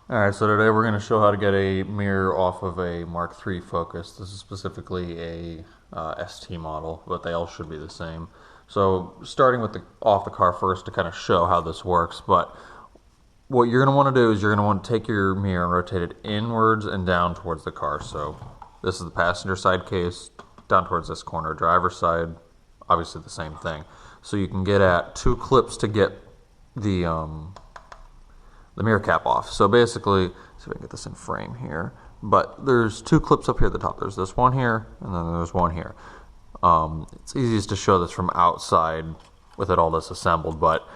Alright, so today we're going to show how to get a mirror off of a Mark III Focus. This is specifically a ST model, but they all should be the same. So starting with off the car first to kind of show how this works, but what you're going to want to do is you're going to want to take your mirror and rotate it inwards and down towards the car. So this is the passenger side case, down towards this corner. Driver's side, obviously the same thing. So you can get at two clips to get the mirror cap off. So basically, see if I can get this in frame here, but there's two clips up here at the top. There's this one here, and then there's one here. It's easiest to show this from outside with it all disassembled, but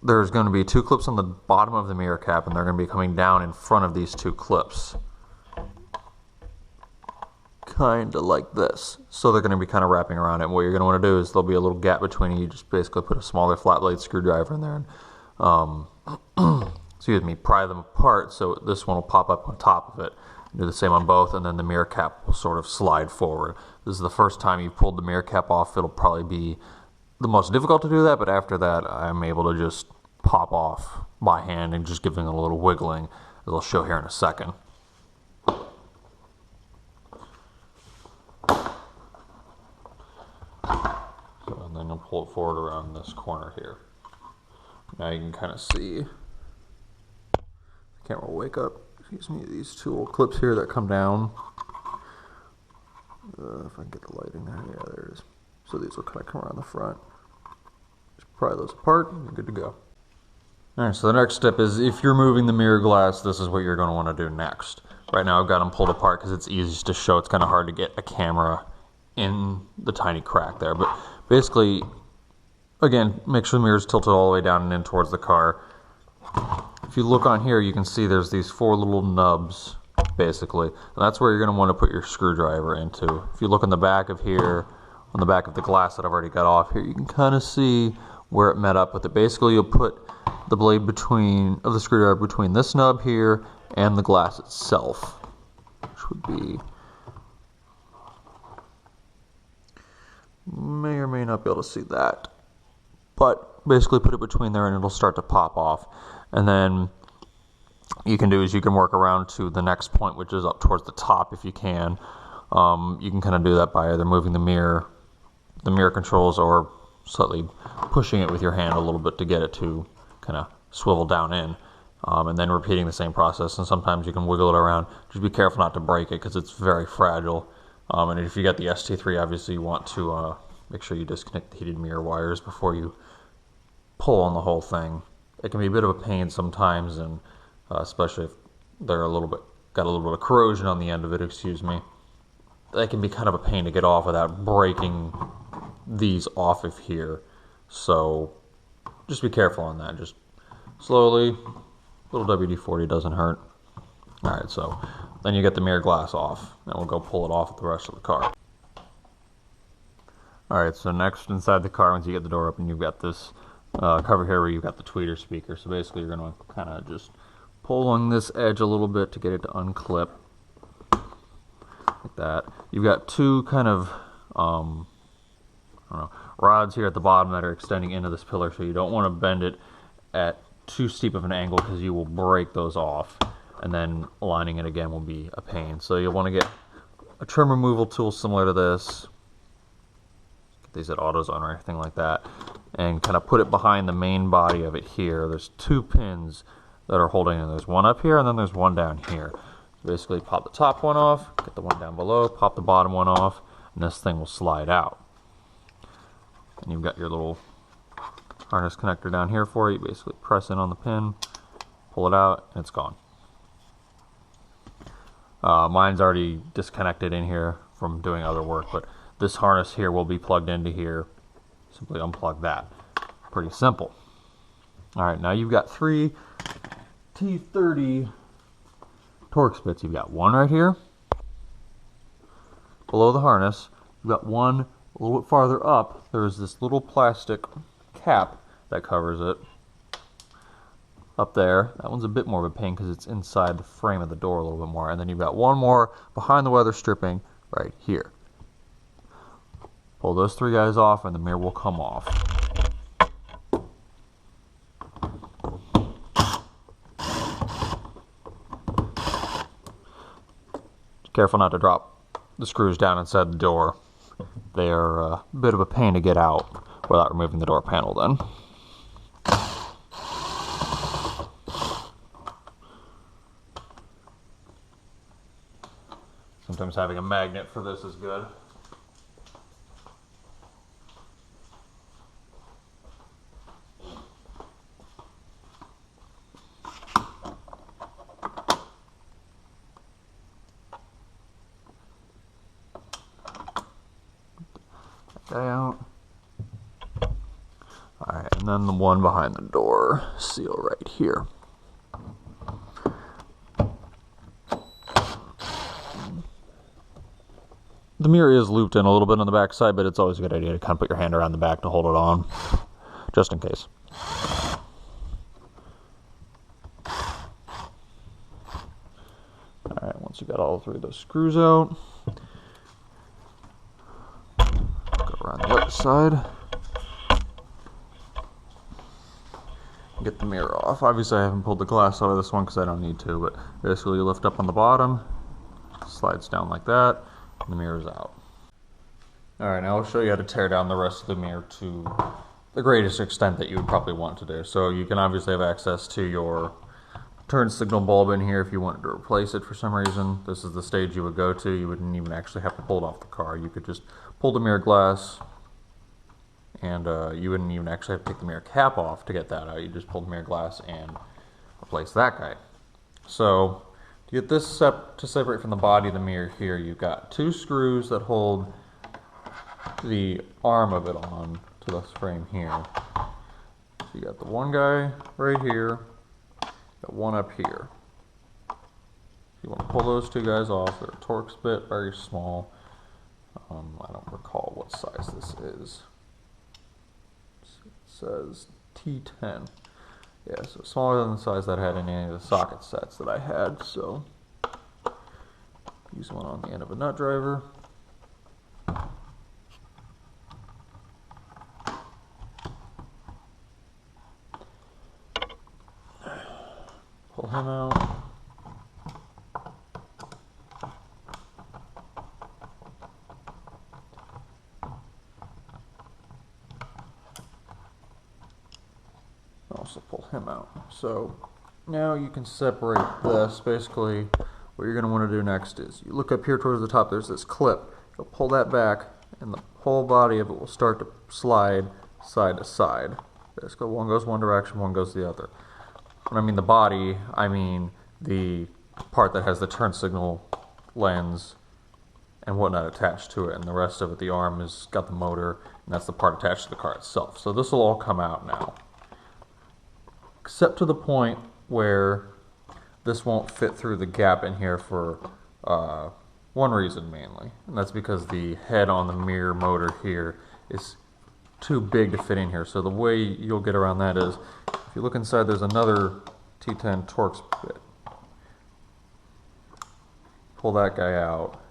there's going to be two clips on the bottom of the mirror cap, and they're going to be coming down in front of these two clips. Kind of like this. So they're going to be kind of wrapping around it. And what you're going to want to do is there'll be a little gap between it. You just basically put a smaller flat blade screwdriver in there and excuse me, pry them apart so this one will pop up on top of it. Do the same on both, and then the mirror cap will sort of slide forward. This is the first time you've pulled the mirror cap off. It'll probably be the most difficult to do that, but after that I'm able to just pop off by hand and just giving it a little wiggling, as I'll show here in a second. So, and then you'll pull it forward around this corner here. Now you can kind of see, camera will wake up, excuse me, these two little clips here that come down. If I can get the lighting there, yeah, there it is. So these will kind of come around the front. Just pry those apart and you're good to go. Alright, so the next step is if you're moving the mirror glass, this is what you're going to want to do next. Right now I've got them pulled apart because it's easiest to show. It's kind of hard to get a camera in the tiny crack there. But basically, again, make sure the mirror is tilted all the way down and in towards the car. If you look on here, you can see there's these four little nubs, basically. And that's where you're going to want to put your screwdriver into. If you look on the back of here, on the back of the glass that I've already got off here, you can kind of see where it met up with it. Basically, you'll put the blade of the screwdriver between this nub here and the glass itself, which would be, may or may not be able to see that, but basically put it between there and it'll start to pop off. And then you can do is you can work around to the next point, which is up towards the top if you can. You can kind of do that by either moving the mirror controls, or slightly pushing it with your hand a little bit to get it to kind of swivel down in. And then repeating the same process. And sometimes you can wiggle it around. Just be careful not to break it because it's very fragile. And if you got the ST3, obviously you want to make sure you disconnect the heated mirror wires before you pull on the whole thing. It can be a bit of a pain sometimes, and especially if they're got a little bit of corrosion on the end of it, excuse me. That can be kind of a pain to get off without breaking these off of here. So just be careful on that. Just slowly, little WD-40 doesn't hurt. Alright, so then you get the mirror glass off, and we'll go pull it off with the rest of the car. Alright, so next inside the car, once you get the door open, you've got this cover here where you've got the tweeter speaker. So basically you're going to kind of just pull along this edge a little bit to get it to unclip. Like that. You've got two kind of I don't know, rods here at the bottom that are extending into this pillar, so you don't want to bend it at too steep of an angle because you will break those off, and then aligning it again will be a pain. So you'll want to get a trim removal tool similar to this. Get these at AutoZone or anything like that, and kind of put it behind the main body of it here. There's two pins that are holding it. There's one up here and then there's one down here. So basically pop the top one off, get the one down below, pop the bottom one off, and this thing will slide out. And you've got your little harness connector down here for you. Basically press in on the pin, pull it out, and it's gone. Mine's already disconnected in here from doing other work, but this harness here will be plugged into here. Simply unplug that. Pretty simple. Alright, now you've got three T30 Torx bits. You've got one right here below the harness. You've got one a little bit farther up. There's this little plastic cap that covers it up there. That one's a bit more of a pain because it's inside the frame of the door a little bit more. And then you've got one more behind the weather stripping right here. Pull those three guys off and the mirror will come off. Careful not to drop the screws down inside the door. They are a bit of a pain to get out without removing the door panel then. Sometimes having a magnet for this is good. Out. Alright, and then the one behind the door seal right here. The mirror is looped in a little bit on the back side, but it's always a good idea to kind of put your hand around the back to hold it on, just in case. Alright, once you got all three of those screws out, around the other side. Get the mirror off. Obviously I haven't pulled the glass out of this one because I don't need to, but basically you lift up on the bottom, slides down like that, and the mirror's out. Alright, now I'll show you how to tear down the rest of the mirror to the greatest extent that you would probably want to do. So you can obviously have access to your turn signal bulb in here if you wanted to replace it for some reason. This is the stage you would go to. You wouldn't even actually have to pull it off the car. You could just pull the mirror glass, and you wouldn't even actually have to take the mirror cap off to get that out. You just pull the mirror glass and replace that guy. So to get this to separate from the body of the mirror here, you've got two screws that hold the arm of it on to the frame here. So you got the one guy right here, got one up here. You want to pull those two guys off. They're a Torx bit, very small. I don't recall what size this is. It says T10. Yeah, so smaller than the size that I had in any of the socket sets that I had. So use one on the end of a nut driver. Pull him out. Also pull him out. So now you can separate this. Basically, what you're going to want to do next is you look up here towards the top. There's this clip. You'll pull that back, and the whole body of it will start to slide side to side. Basically, one goes one direction, one goes the other. When I mean the body, I mean the part that has the turn signal lens and whatnot attached to it, and the rest of it, the arm, has got the motor, and that's the part attached to the car itself. So this will all come out now, except to the point where this won't fit through the gap in here for one reason mainly, and that's because the head on the mirror motor here is too big to fit in here. So the way you'll get around that is, if you look inside, there's another T10 Torx bit. Pull that guy out.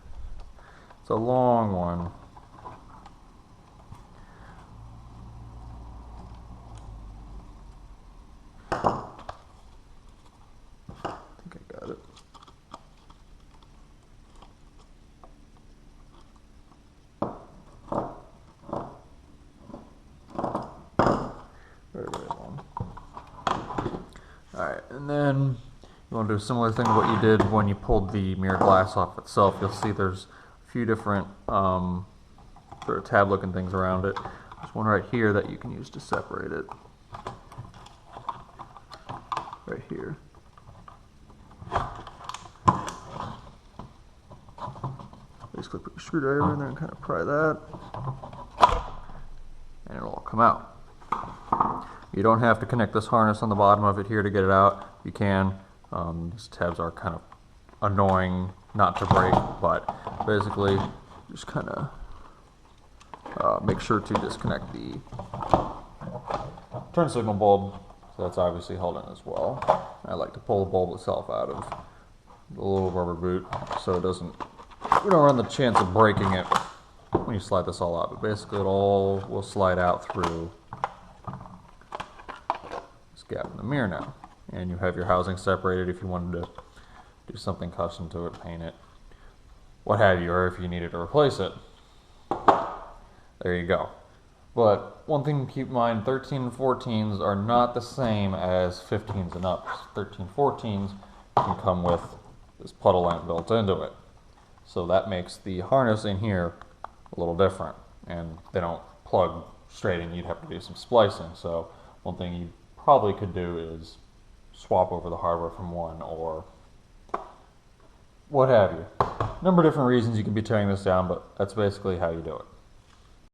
It's a long one. I think I got it. Very, very long. Alright, and then you want to do a similar thing to what you did when you pulled the mirror glass off itself. You'll see there's a few different sort of tab looking things around it. There's one right here that you can use to separate it. Right here. Basically put your screwdriver in there and kind of pry that, and it'll all come out. You don't have to connect this harness on the bottom of it here to get it out. You can. These tabs are kind of annoying not to break, but basically just kind of make sure to disconnect the turn signal bulb. So that's obviously held in as well. I like to pull the bulb itself out of the little rubber boot so it doesn't, we don't run the chance of breaking it when you slide this all out. But basically it all will slide out through this gap in the mirror now. And you have your housing separated if you wanted to do something custom to it, paint it, what have you, or if you needed to replace it. There you go. But one thing to keep in mind, 13 and 14s are not the same as 15s and ups. 13, 14s can come with this puddle lamp built into it. So that makes the harness in here a little different. And they don't plug straight in, you'd have to do some splicing. So one thing you probably could do is swap over the hardware from one, or what have you. Number of different reasons you could be tearing this down, but that's basically how you do it.